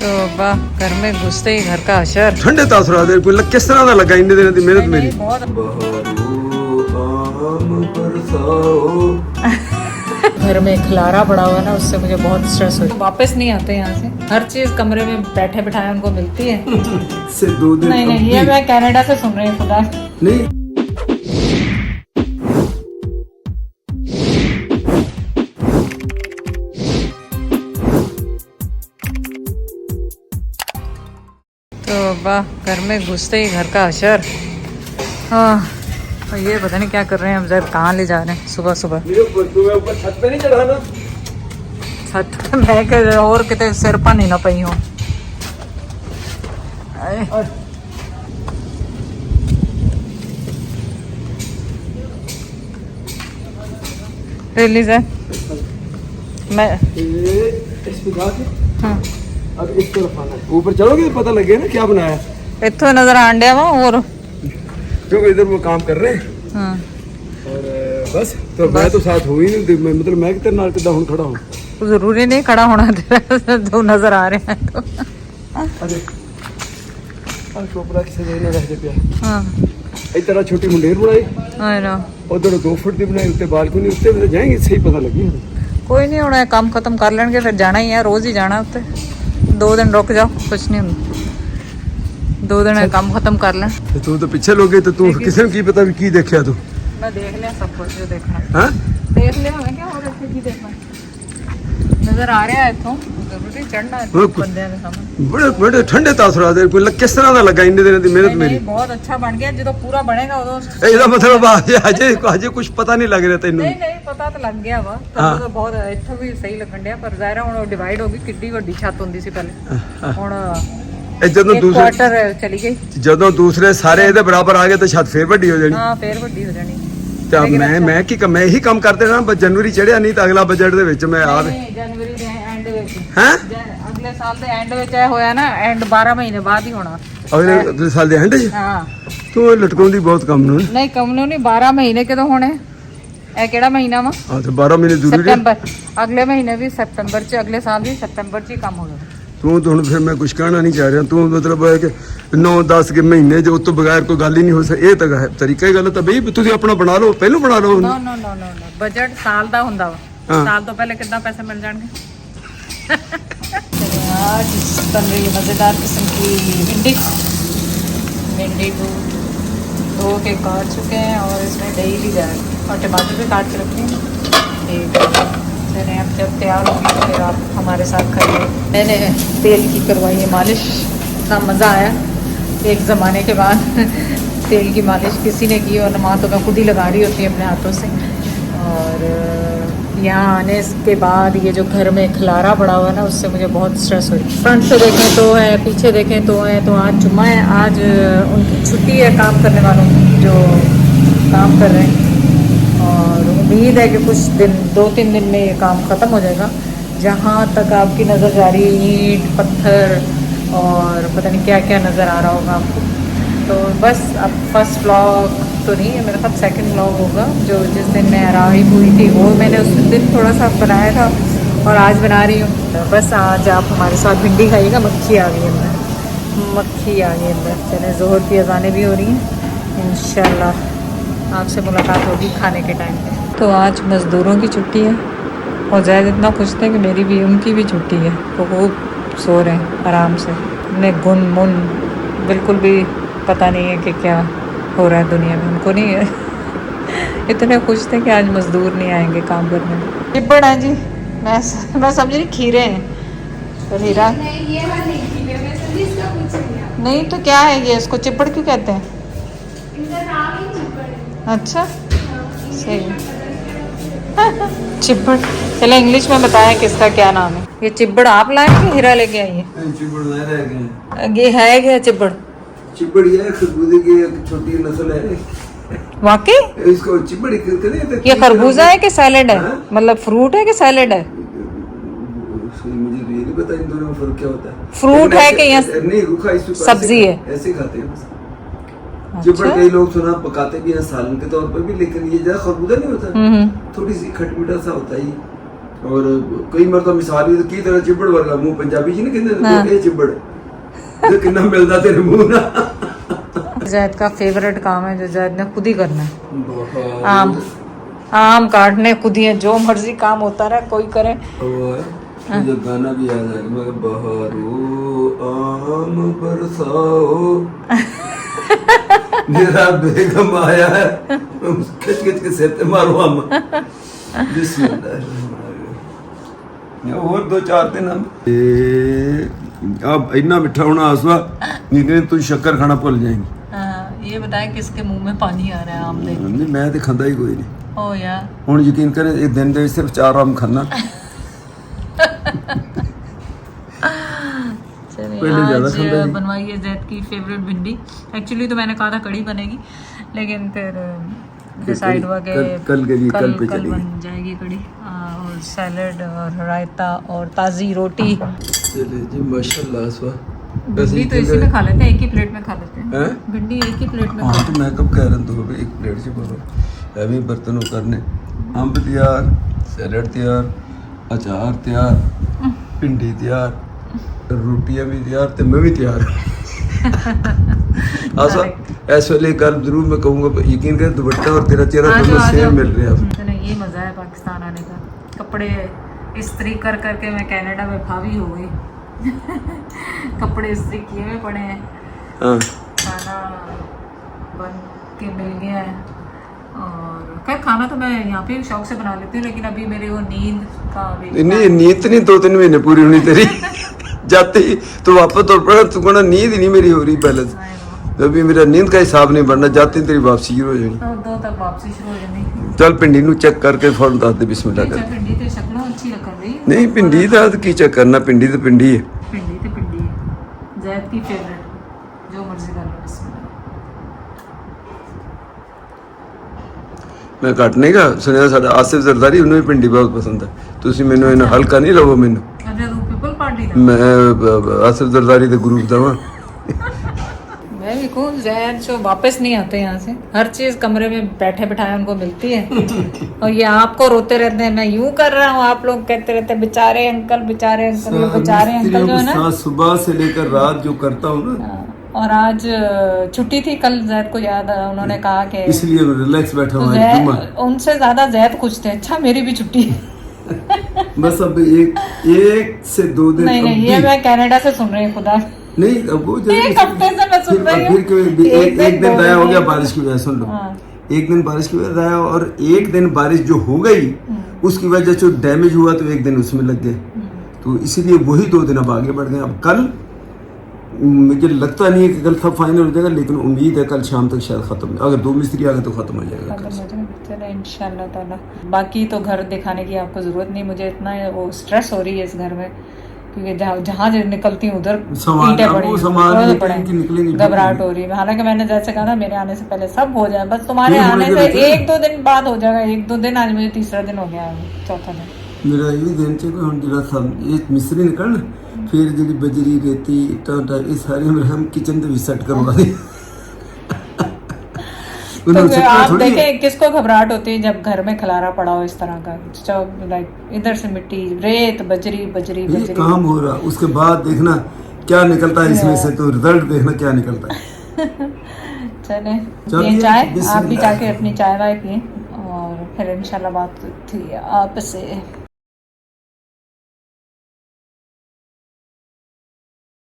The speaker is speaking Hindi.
तो वाह, घर में घुसते ही घर का असर। ठंडे तासुरात कोई किस तरह का लगा इन्ने दिनों की मेहनत मेरी। बहुत घर में खलारा पड़ा हुआ ना, उससे मुझे बहुत स्ट्रेस हो। वापस नहीं आते यहाँ से, हर चीज कमरे में बैठे बिठाए उनको मिलती है। से 2 दिन नहीं ये मैं कनाडा से सुन रही हूँ खुदा। नहीं तो वाह, घर में घुसते ही घर का असर। हाँ, और ये पता नहीं क्या कर रहे हैं हम, जरा कहाँ ले जा रहे हैं सुबह सुबह। ऊपर छत पे नहीं चढ़ाना। छत पे मैं कह और कितने सिर पर नहीं ना पई हूँ। रिलीज है मैं। हाँ, अब इस तरफ आना है। ऊपर चढ़ोगे तो पता लगे ना क्या बनाया है। इतो नजर आन डया वा और क्योंकि इधर वो काम कर रहे हैं। हाँ। और बस तो मैं तो साथ हुई नहीं, मतलब मैं कितने नाल किदा हुन खड़ा हूं। जरूरी नहीं खड़ा होना तेरा, जो नजर आ रहे हैं तो। अरे आ चोपड़ा किसे देने रह पिया। हाँ इतना छोटी मुंडेर बनाई, आई नो। उधर 2 फुट दी बनाई, उत्ते बालकनी उत्ते जाएंगे सही पता लगी। कोई नहीं होना, काम खत्म कर लेंगे फिर जाना ही है, रोज ही जाना उत्ते। 2 दिन रुक जाओ, कुछ नहीं होता। 2 दिन काम खत्म कर लें। तू तो पीछे लोग गई तो तू किसी ने की पता भी की देखा तू। मैं देख लिया सब कुछ जो देखना। हाँ देख लिया मैं, क्या हो रहा है की देखना नजर आ रहा है इथों, जरूरी चढ़ना है बंदे के सामने। बड़े बड़े ठंडे तासुरात कोई किस तरह का लगा इन्ने दिनों की मेहनत मेरी। बहुत अच्छा बन गया, जो पूरा बनेगा उदों। ਇਹਦਾ मतलब अजे कुछ पता नहीं लग रहा तैनू। नहीं पता तो लग गया वा, तो बहुत इथों भी सही लगन डया, पर ज़ाहिर है हुण डिवाइड होगी, किड्डी वड्डी छत हुंदी सी पहले, हुण ਜਦੋਂ एक दूसरे क्वार्टर चली गई। ਜਦੋਂ ਦੂਸਰੇ ਸਾਰੇ ਇਹਦੇ ਬਰਾਬਰ ਆ ਗਏ ਤਾਂ ਛੱਤ ਫੇਰ ਵੱਡੀ ਹੋ ਜਾਣੀ। हाँ फिर वड्डी हो जानी। ਤੇ ਮੈਂ ਇਹੀ ਕੰਮ ਕਰਦੇ ਨਾ, ਬਸ ਜਨਵਰੀ ਚੜਿਆ ਨਹੀਂ ਤਾਂ ਅਗਲਾ ਬਜਟ ਦੇ ਵਿੱਚ ਮੈਂ ਆ नहीं, जनवरी दे एंड विच हैं अगले साल दे एंड विच ਇਹ ਹੋਇਆ ਨਾ, एंड 12 ਮਹੀਨੇ ਬਾਅਦ ਹੀ ਹੋਣਾ। ਅਗਲੇ ਸਾਲ ਦੇ ਐਂਡ 'ਚ ਹਾਂ ਤੂੰ ਲਟਕਾਉਂਦੀ ਬਹੁਤ ਕੰਮ ਨੂੰ। ਨਹੀਂ ਕਮ ਨੂੰ ਨਹੀਂ, 12 ਮਹੀਨੇ ਕਿਦੋਂ ਹੋਣੇ? ਇਹ ਕਿਹੜਾ ਮਹੀਨਾ ਵਾ? ਹਾਂ ਤੇ 12 ਮਹੀਨੇ ਦੂਰੀ ਰਹੇ। सितंबर, अगले महीने भी सितंबर च, अगले साल भी सितंबर च ही काम होगा। ਤੂੰ ਤਾਂ ਹੁਣ ਫਿਰ ਮੈਂ ਕੁਝ ਕਹਿਣਾ ਨਹੀਂ ਚਾਹ ਰਿਹਾ। ਤੂੰ ਮਤਲਬ ਹੈ ਕਿ 9-10 ਕੇ ਮਹੀਨੇ ਜੋ ਉਸ ਤੋਂ ਬਗੈਰ ਕੋਈ ਗੱਲ ਹੀ ਨਹੀਂ ਹੋ ਸਕਦੀ। ਇਹ ਤਾਂ ਹੈ ਤਰੀਕਾ ਹੀ ਗਲਤ ਹੈ ਬਈ। ਤੁਸੀਂ ਆਪਣਾ ਬਣਾ ਲਓ, ਪਹਿਲਾਂ ਬਣਾ ਲਓ। No no no no no, budget साल ਦਾ ਹੁੰਦਾ ਵਾ। हाँ। साल ਤੋਂ ਪਹਿਲੇ कितना पैसे मिल जाएंगे? आज बन रही है मज़ेदार किस्म की भिंडी। भिंडी को धो के काट चुके हैं और इसमें दही भी जाएगी और टमाटर भी काट के रखे हैं। ठीक है, चलिए अब जब तैयार होगी तो फिर आप हमारे साथ खाइए। मैंने तेल की करवाई है मालिश, इतना मज़ा आया एक ज़माने के बाद। तेल की मालिश किसी ने की, और माँ तो मैं खुद ही लगा रही होती है अपने हाथों से। और यहाँ आने के बाद ये जो घर में खलारा पड़ा हुआ है ना, उससे मुझे बहुत स्ट्रेस हुई। फ्रंट से देखें तो है, पीछे देखें तो है। तो आज जुम्मा है, आज उनकी छुट्टी है काम करने वालों की जो काम कर रहे हैं, और उम्मीद है कि कुछ दिन 2-3 दिन में ये काम ख़त्म हो जाएगा। जहाँ तक आपकी नज़र जा रही है, ईंट पत्थर और पता नहीं क्या क्या नज़र आ रहा होगा आपको। तो बस अब फर्स्ट व्लॉग तो नहीं है, मेरा साथ सेकंड व्लॉग होगा। जो जिस दिन मैं राही हुई थी वो मैंने उस दिन थोड़ा सा बनाया था और आज बना रही हूँ। तो बस आज आप हमारे साथ भिंडी खाइएगा। मक्खी आ गई अंदर, मक्खी आ गई अंदर। चले, ज़ोहर की अज़ानें भी हो रही हैं, इंशाल्लाह आपसे मुलाकात होगी खाने के टाइम पे। तो आज मज़दूरों की छुट्टी है और ज़ायद इतना खुश थे कि मेरी भी, उनकी भी छुट्टी है, तो वो सो रहे हैं आराम से। उन्हें गुन मुन बिल्कुल भी पता नहीं है कि क्या हो रहा है दुनिया में, उनको नहीं है। इतने खुश थे कि आज मज़दूर नहीं आएंगे काम करने। चिब्बड़ है जी, मैं समझ रही खीरे हैं। तो हीरा नहीं तो क्या है ये, इसको चिब्बड़ क्यों कहते हैं? अच्छा सही। चिब्बड़, चलो इंग्लिश में बताया किसका क्या नाम है। ये चिब्बड़ आप लाए कि हीरा लेके आई है? चिबड़ नहीं रह गए। ये है क्या चिब्बड़? चिबड़ ये खरबूजे की एक छोटी नस्ल है। वाकई इसको चिबड़ी कहते हैं। ये खरबूजा है कि सैलेड है? मतलब फ्रूट है कि सैलेड है? मुझे तो ये नहीं पता इन दोनों में फर्क क्या होता है। फ्रूट है कि या नहीं, रूखा इसको सब्जी है? ऐसे खाते हैं बस। चिबड़ कई लोग सुना पकाते भी हैं सालन के तौर पर भी, लेकिन ये ज्यादा खरबूजा नहीं होता, थोड़ी सी खटमीठा सा होता है। और कई बार तो मिसाल ही की तरह चिबड़ वर्गा मुंह पंजाबी जी ने कहते ये चिबड़ ये कितना मिलता तेरे मुंह ना। जैद का फेवरेट काम है जो जैद ने खुद ही करना है। बहुत आम आम काटने खुद ही है, जो मर्जी काम होता रहे कोई करे। मुझे गाना भी याद है मगर बहारो आम बरसाओ मेरा बेगम आया है खिच खिच के सेते मारो आम बिस्मिल्लाह। और 2-4 दिन हम अब इतना मिठा होना आसवा नहीं तू शक्कर खाना भूल जाएंगी। हाँ, ये बताए किसके मुंह में पानी आ रहा है आम देख नहीं मैं तो खांदा ही कोई नहीं। ओ यार हुण यकीन करें एक दिन दे सिर्फ 4 आम खाना। पहले ज्यादा आज खांदा ही। बनवाई है जैद की फेवरेट भिंडी। एक्चुअली तो मैंने कहा था कड़ी बनेगी, लेकिन फिर डिसाइड हुआ कि कल के लिए कल पे कल चलेगी। बन जाएगी कड़ी। और सैलड और रायता और ताज़ी रोटी। चले जी माशाल्लाह आसवा। भिंडी तो इसी में खा लेते हैं, एक ही प्लेट में खा लेते हैं। हैं? भिंडी एक ही प्लेट में हाँ तो मैं कब कह रहा हूँ एक प्लेट से बोलो अभी बर्तनों करने अंब तैयार, सैलड तैयार, अचार तैयार, भिंडी तैयार, रोटियां भी तैयार तो मैं भी तैयार। आसवा ऐसे वाले कल जरूर मैं कहूँगा यकीन कर दुपट्टा और तेरा चेहरा दोनों सेम मिल रहे हैं। ये मज़ा है पाकिस्तान आने का। कपड़े इस्त्री कर करके मैं कनाडा में भावी हो गई। कपड़े इस्त्री किए हुए पड़े हैं, हाँ खाना बन के मिल गया है। और खैर खाना तो मैं यहाँ पे शौक से बना लेती हूँ, लेकिन अभी मेरे वो नींद का नहीं नींद नहीं 2-3 महीने पूरी होनी तेरी जाते ही तो वापस तो पड़ा तू कहना नींद ही नहीं मेरी हो रही पहले से। अभी मेरा नींद का हिसाब नहीं बनना जाते तेरी वापसी शुरू हो जानी। तो 2 तक वापसी शुरू हो जानी। चल भिंडी नु चेक करके फौरन दस दे बिस्मिल्लाह कर। भिंडी तो शक्लों अच्छी लग रही है। नहीं भिंडी दा की चेक करना भिंडी तो भिंडी है। भिंडी तो भिंडी है, जैद की फेवरेट, जो मर्जी कर लो बिस्मिल्लाह। मैं काटने का सुनिया साडा आसिफ जरदारी उन्हें भी भिंडी बहुत पसंद है। ਤੁਸੀਂ ਮੈਨੂੰ ਇਹਨਾਂ ਹਲਕਾ ਨਹੀਂ ਲਵੋ ਮੈਨੂੰ। अच्छा तू पीपल पार्टी का मैं आसिफ जरदारी ਦੇ ग्रुप ਦਾ ਵਾਂ। मैं भी कहूँ जैद जो वापस नहीं आते यहाँ से, हर चीज कमरे में बैठे बिठाए उनको मिलती है। और ये आपको रोते रहते हैं मैं यूं कर रहा हूँ, आप लोग कहते रहते हैं बेचारे अंकल बेचारे अंकल, ये बेचारे अंकल जो है ना। सुबह से लेकर रात जो करता हूँ ना। और आज छुट्टी थी, कल जैद को याद उन्होंने कहा कि इसलिए रिलैक्स बैठा तो हुआ जैद उनसे ज्यादा जैद खुश थे। अच्छा मेरी भी छुट्टी है। बस अब एक से 2 दिन नहीं नहीं, ये मैं कनाडा से सुन रही हूँ खुदा। नहीं अब वो एक हफ्ते से मैं सुन रही हूँ। फिर क्यों एक दिन राया हो गया बारिश की वजह से। सुन लो एक दिन बारिश की वजह राया और एक दिन बारिश जो हो गई उसकी वजह से डैमेज हुआ तो एक दिन उसमें लग गए, तो इसीलिए वही 2 दिन अब आगे बढ़ गए। अब कल मुझे लगता नहीं है कि कल सब फाइनल हो जाएगा, लेकिन उम्मीद है कल शाम तक शायद खत्म, अगर 2 मिस्त्री आ गए तो खत्म हो जाएगा। चलो इंशाल्लाह ताला। बाकी तो घर दिखाने की आपको जरूरत नहीं, मुझे इतना वो स्ट्रेस हो रही है इस घर में, क्योंकि जहाँ निकलती हूँ उधर ईंटें पड़ी, घबराहट हो रही है। हालांकि मैंने जैसे कहा था मेरे आने से पहले सब हो जाए, बस तुम्हारे आने से 1-2 दिन बाद हो जाएगा। 1-2 दिन, आज मुझे 3रा दिन हो गया, 4था दिन मेरा ये दिन चाहिए हम जरा सा ये मिस्त्री निकल फिर जी बजरी रेती इटा ये सारे हम किचन भी सेट करवा दे। तो आप देखें किसको घबराहट होती है जब घर में खलारा पड़ा हो इस तरह का, लाइक इधर से मिट्टी रेत बजरी बजरी बजरी काम हो रहा, उसके बाद देखना क्या निकलता है इसमें से, तो रिजल्ट देखना क्या निकलता है। चले चाय, आप भी जाके अपनी चाय वाय पिए और फिर इंशाल्लाह बात थी आपसे।